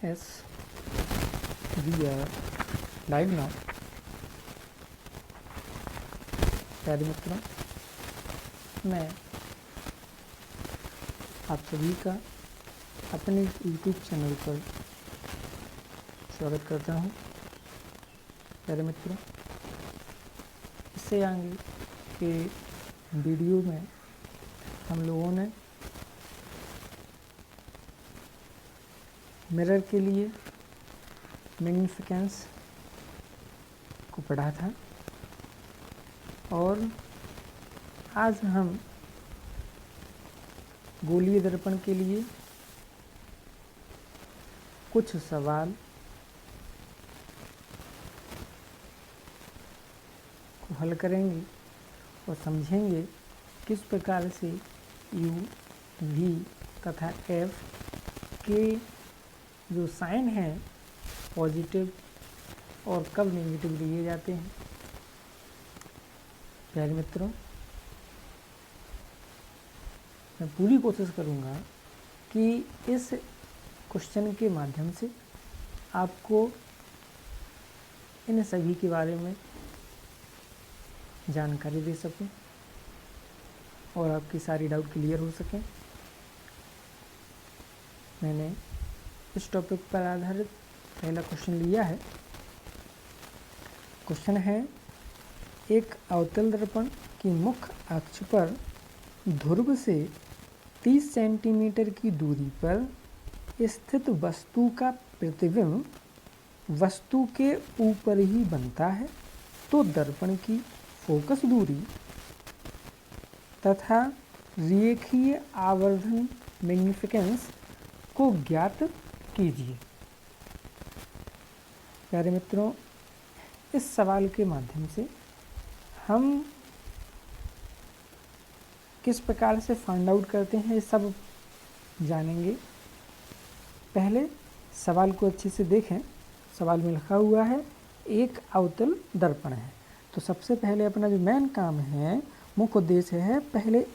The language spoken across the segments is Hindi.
Yes, we are live now। प्यारे मित्रों, मैं आप सभी का अपने YouTube चैनल पर स्वागत करता हूं। प्यारे मित्रों, इससे आगे के वीडियो में हम लोगों ने मिरर के लिए मैग्निफिकेंस को पढ़ा था और आज हम गोलीय दर्पण के लिए कुछ सवाल को हल करेंगे और समझेंगे किस प्रकार से U, V तथा F के जो साइन हैं पॉजिटिव और कब नेगेटिव लिए जाते हैं। प्यारे मित्रों, मैं पूरी कोशिश करूंगा कि इस क्वेश्चन के माध्यम से आपको इन सभी के बारे में जानकारी दे सकूं और आपकी सारी डाउट क्लियर हो सकें। मैंने इस टॉपिक पर आधारित पहला क्वेश्चन लिया है। क्वेश्चन है, एक अवतल दर्पण की मुख्य अक्ष पर ध्रुव से 30 सेंटीमीटर की दूरी पर स्थित वस्तु का प्रतिबिंब वस्तु के ऊपर ही बनता है, तो दर्पण की फोकस दूरी तथा रेखीय आवर्धन मैग्निफिकेंस को ज्ञात कीजिए। प्यारे मित्रों, इस सवाल के माध्यम से हम किस प्रकार से फाइंड आउट करते हैं ये सब जानेंगे। पहले सवाल को अच्छे से देखें। सवाल में लिखा हुआ है एक अवतल दर्पण है, तो सबसे पहले अपना जो मेन काम है, मुख्य उद्देश्य है, पहले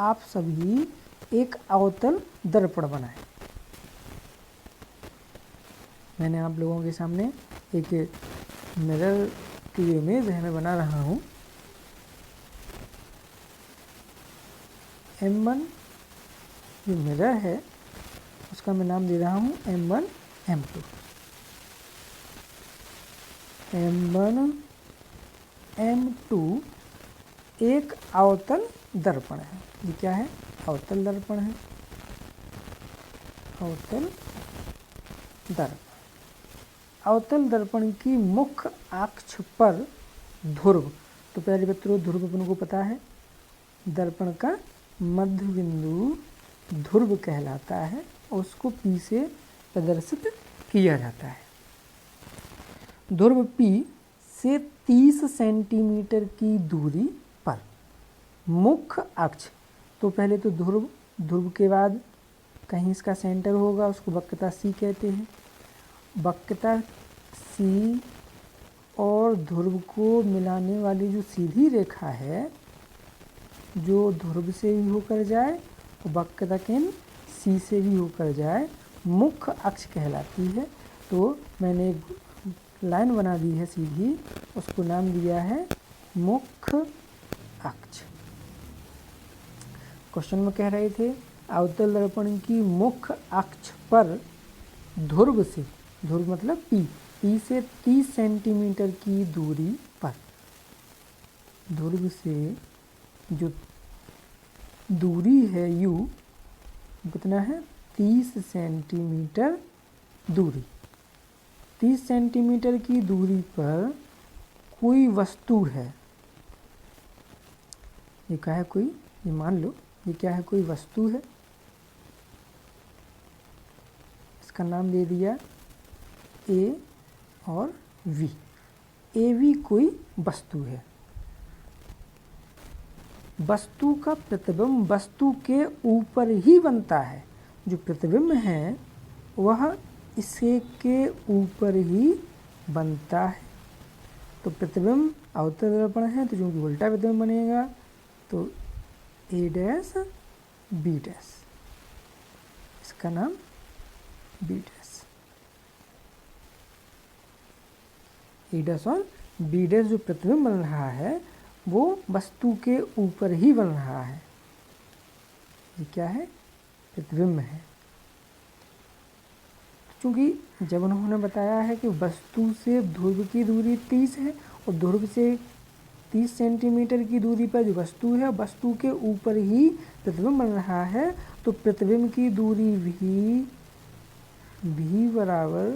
आप सभी एक अवतल दर्पण बनाएं। मैंने आप लोगों के सामने एक मिरर की इमेज है, मैं बना रहा हूँ। M1 जो मिरर है उसका मैं नाम दे रहा हूँ M1 M2। M1 M2 एक अवतल दर्पण है। ये क्या है? अवतल दर्पण है। अवतल दर्पण। अवतल दर्पण की मुख्य अक्ष पर ध्रुव, तो प्यारे मित्रों ध्रुव अपन को पता है, दर्पण का मध्य बिंदु ध्रुव कहलाता है और उसको P से प्रदर्शित किया जाता है। ध्रुव P से 30 सेंटीमीटर की दूरी पर मुख्य अक्ष, तो पहले तो ध्रुव के बाद कहीं इसका सेंटर होगा, उसको वक्रता C कहते हैं। वक्रता C और ध्रुव को मिलाने वाली जो सीधी रेखा है, जो ध्रुव से भी होकर जाए और वक्रता केंद्र C से भी होकर जाए, मुख्य अक्ष कहलाती है। तो मैंने एक लाइन बना दी है सीधी, उसको नाम दिया है मुख्य अक्ष। क्वेश्चन में कह रहे थे अवतल दर्पण की मुख्य अक्ष पर ध्रुव से, ध्रुव मतलब P से 30 सेंटीमीटर की दूरी पर, ध्रुव से जो दूरी है U कितना है? 30 सेंटीमीटर दूरी। 30 सेंटीमीटर की दूरी पर कोई वस्तु है। ये क्या है? कोई, ये मान लो ये क्या है? कोई वस्तु है। इसका नाम दे दिया A और V। AV कोई वस्तु है। वस्तु का प्रतिबिंब वस्तु के ऊपर ही बनता है। जो प्रतिबिंब है वह इसे के ऊपर ही बनता है। तो प्रतिबिंब अवतल दर्पण है, तो जो उल्टा प्रतिबिंब बनेगा तो A डैश B डैश, इसका नाम B डैश। ए डैश और बी डैश जो प्रतिबिंब बन रहा है वो वस्तु के ऊपर ही बन रहा है। ये क्या है? प्रतिबिंब है। क्योंकि जब उन्होंने बताया है कि वस्तु से ध्रुव की दूरी 30 है और ध्रुव से 30 सेंटीमीटर की दूरी पर जो वस्तु है वस्तु के ऊपर ही प्रतिबिंब बन रहा है, तो प्रतिबिंब की दूरी भी बराबर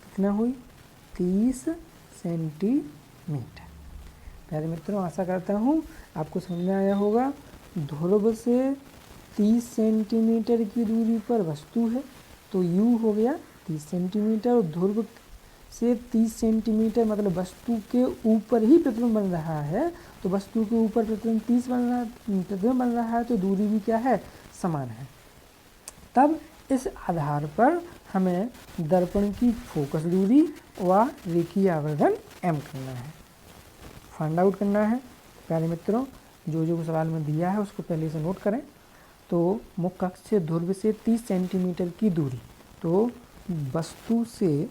कितना हुई? 30 सेंटीमीटर। प्यारे मित्रों, आशा करता हूँ आपको समझ में आया होगा। ध्रुव से 30 सेंटीमीटर की दूरी पर वस्तु है तो u हो गया 30 सेंटीमीटर, और ध्रुव से 30 सेंटीमीटर मतलब वस्तु के ऊपर ही प्रतिबिंब बन रहा है, तो वस्तु के ऊपर प्रतिबिंब बन रहा है तो दूरी भी क्या है? समान है। तब इस आधार पर हमें दर्पण की फोकस दूरी व रेखीय आवर्धन m करना है, फाइंड आउट करना है। प्यारे मित्रों, जो सवाल में दिया है उसको पहले से नोट करें। तो मुख्य अक्ष से ध्रुव से 30 सेंटीमीटर की दूरी, तो वस्तु से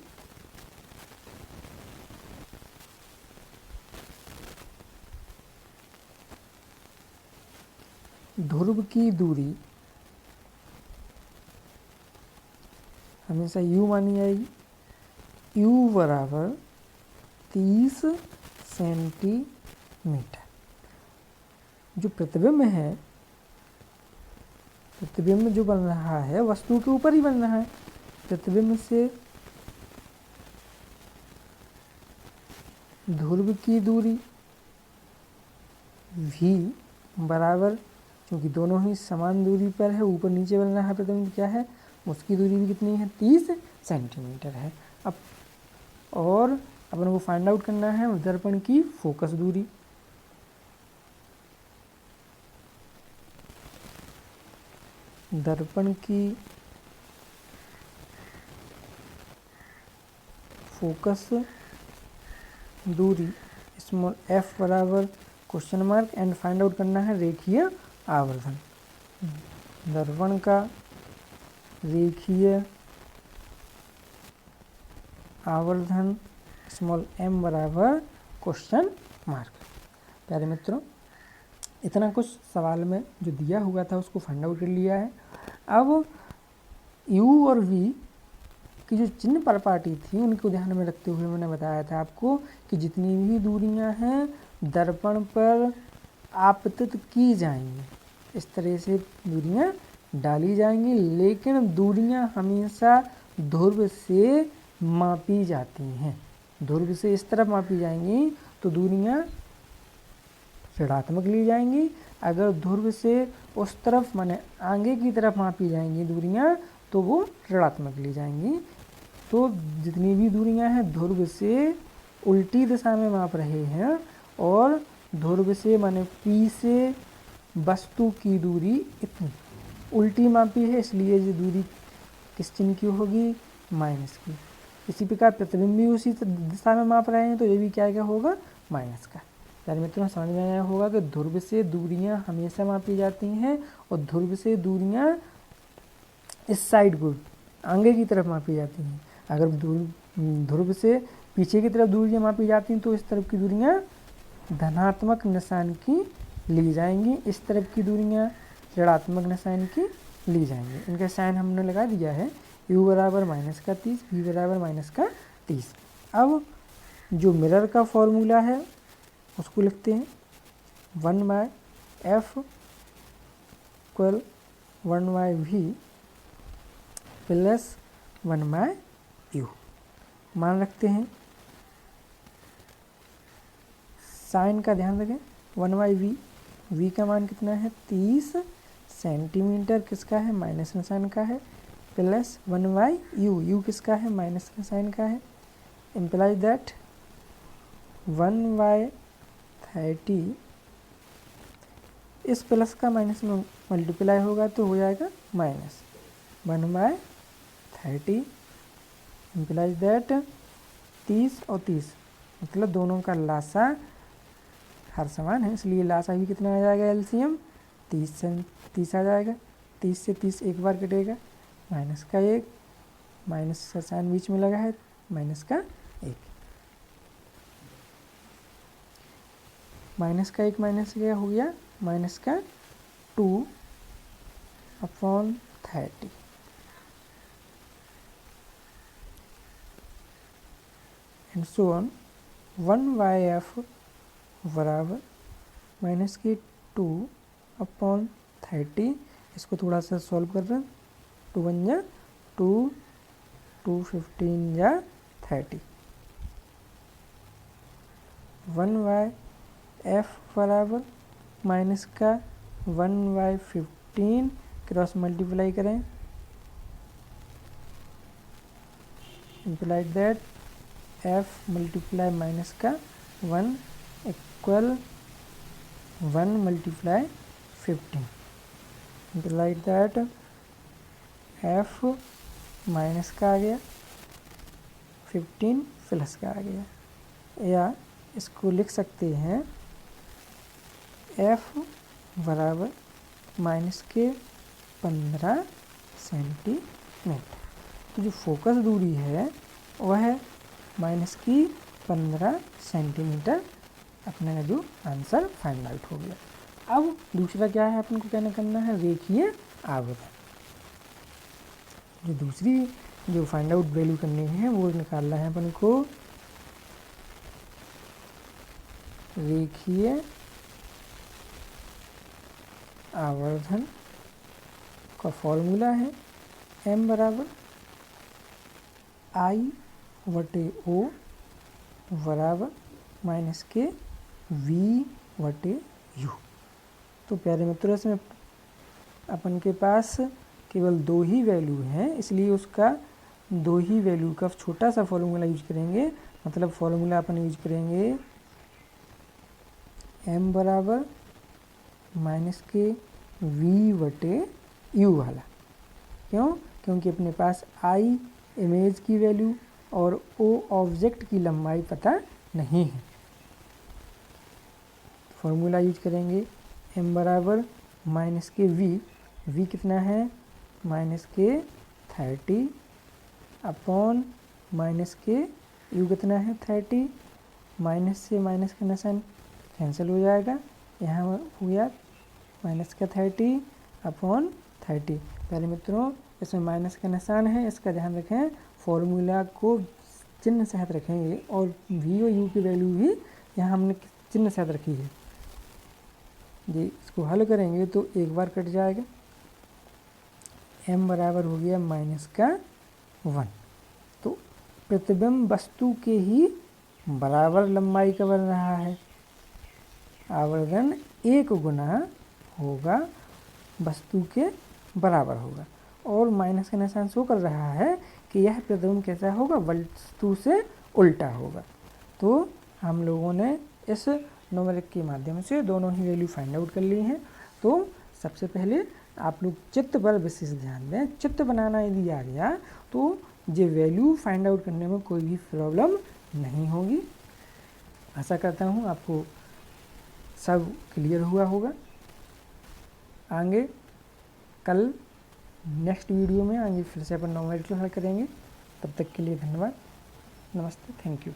ध्रुव की दूरी हमेशा u मानी जाएगी। u बराबर 30 सेंटीमीटर। जो प्रतिबिंब है, प्रतिबिंब जो बन रहा है वस्तु के ऊपर ही बन रहा है। प्रतिबिंब से ध्रुव की दूरी v बराबर, क्योंकि दोनों ही समान दूरी पर है, ऊपर नीचे बन रहा है प्रतिबिंब, क्या है? उसकी दूरी भी कितनी है? 30 सेंटीमीटर है। अब और अपन को फाइंड आउट करना है दर्पण की फोकस दूरी। दर्पण की फोकस दूरी स्मॉल f बराबर question mark and find out करना है रेखीय आवर्धन। दर्पण का रेखीय आवर्धन स्मॉल m बराबर क्वेश्चन मार्क। प्यारे मित्रों, इतना कुछ सवाल में जो दिया हुआ था उसको फाइंड आउट कर लिया है। अब u और v की जो चिन्ह परपाटी थी उनको ध्यान में रखते हुए मैंने बताया था आपको कि जितनी भी दूरियां हैं दर्पण पर आपतित की जाएंगी, इस तरह से दूरियां डाली जाएंगी, लेकिन दूरियां हमेशा ध्रुव से मापी जाती हैं। ध्रुव से इस तरफ मापी जाएंगी तो दूरियां ऋणात्मक ली जाएंगी। अगर ध्रुव से उस तरफ माने आगे की तरफ मापी जाएंगी दूरियां तो वो ऋणात्मक ली जाएंगी। तो जितनी भी दूरियां हैं ध्रुव से उल्टी दिशा में माप रहे हैं और ध्रुव से माने P से वस्तु की दूरी इतनी उल्टी मापी है, इसलिए ये दूरी किस चिन्ह की होगी? माइनस की। इसी प्रकार प्रतिबिंब भी उसी दिशा में माप रहे हैं तो ये भी क्या होगा? माइनस का। यार मित्रों, समझ में आया होगा कि ध्रुव से दूरियां हमेशा मापी जाती हैं और ध्रुव से दूरियां इस साइड को आगे की तरफ मापी जाती हैं। अगर ध्रुव से पीछे की तरफ दूरियां मापी जाती हैं तो इस तरफ की दूरियां धनात्मक निशान की ली जाएंगी, इस तरफ की दूरियां ऋणात्मक निशान की ली जाएंगी। इनका साइन हमने लगा दिया है, u बराबर -30, v बराबर -30। अब जो मिरर का फॉर्मूला है उसको लिखते हैं 1/f = 1/v प्लस 1/u। मान रखते हैं, साइन का ध्यान रखें, 1/v, v का मान कितना है? 30 सेंटीमीटर, किसका है? माइनस निशान का है, प्लस 1/u, u किसका है? माइनस का साइन का है। इम्प्लाइज दैट 1/30 इस प्लस का माइनस में मल्टीप्लाई होगा तो हो जाएगा माइनस 1/30। इम्प्लाइज दैट 30 और 30 मतलब दोनों का लासा हर समान है, इसलिए लासा भी कितना आ जाएगा? एलसीएम 30 आ जाएगा। 30 से 30 एक बार कटेगा, माइनस का 1, माइनस का साइन बीच में लगा है, माइनस का 1। माइनस का एक माइनस क्या हो गया, माइनस का 2/30 एंड सो ऑन। 1/f बराबर माइनस की 2/30। इसको थोड़ा सा सॉल्व कर रहे हैं, 2 1 जा 2, 2 15 जा 30। 1/f बराबर माइनस का 1/15 क्रॉस मल्टीप्लाई करें, implied that f multiply minus का 1 equal 1 multiply 15, implied that f minus का आ गया 15 प्लस का आ गया, या इसको लिख सकते हैं f बराबर माइनस के 15 सेंटीमीटर। तो जो फोकस दूरी है वह है माइनस की 15 सेंटीमीटर। अपने का जो आंसर फाइंड आउट हो गया। अब दूसरा क्या है अपन को कहना करना है, रेखीय आवर्धन। जो दूसरी जो फाइंड आउट वैल्यू करनी है वो निकालना है अपन को रेखीय आवर्धन का फॉर्मूला है m बराबर I/O बराबर माइनस के V/U। तो प्यारे मित्रों, इसमें अपन के पास केवल 2 ही वैल्यू हैं, इसलिए उसका 2 ही वैल्यू का छोटा सा फॉर्मूला यूज करेंगे। मतलब फॉर्मूला अपन यूज करेंगे m बराबर माइनस के V/U वाला। क्यों? क्योंकि अपने पास I इमेज की वैल्यू और O ऑब्जेक्ट की लंबाई पता नहीं है। फॉर्मूला यूज करेंगे m बराबर माइनस के v कितना है, माइनस के 30 अपॉन माइनस के u कितना है 30। माइनस से माइनस का निशान कैंसिल हो जाएगा, यहाँ हो गया माइनस का 30 अपॉन 30। पहले मित्रों इसमें माइनस का निशान है, इसका ध्यान रखें। फॉर्मूला को चिन्ह सहित रखेंगे और v और u की वैल्यू भी यहाँ हमने चिन्ह सहित रखी है जी। इसको हल करेंगे तो एक बार कट जाएगा, m बराबर हो गया माइनस का 1। तो प्रतिबिंब वस्तु के ही बराबर लंबाई का बन रहा है। आवर्धन 1 गुना होगा वस्तु के बराबर होगा, और माइनस का निशान शो कर रहा है कि यह प्रतिबिंब कैसा होगा, वस्तु से उल्टा होगा। तो हम लोगों ने इस न्यूमेरिक के माध्यम से दोनों ही वैल्यू फाइंड आउट कर ली हैं। तो सबसे पहले आप लोग चित्र पर विशेष ध्यान दें। चित्र बनाना यदि आ गया तो ये वैल्यू फाइंड आउट करने में कोई भी प्रॉब्लम नहीं होगी। आशा करता हूँ आपको सब क्लियर हुआ होगा। आगे कल नेक्स्ट वीडियो में आगे फिर से अपन न्यूमेरिकल हल करेंगे। तब तक के लिए धन्यवाद, नमस्ते, थैंक यू।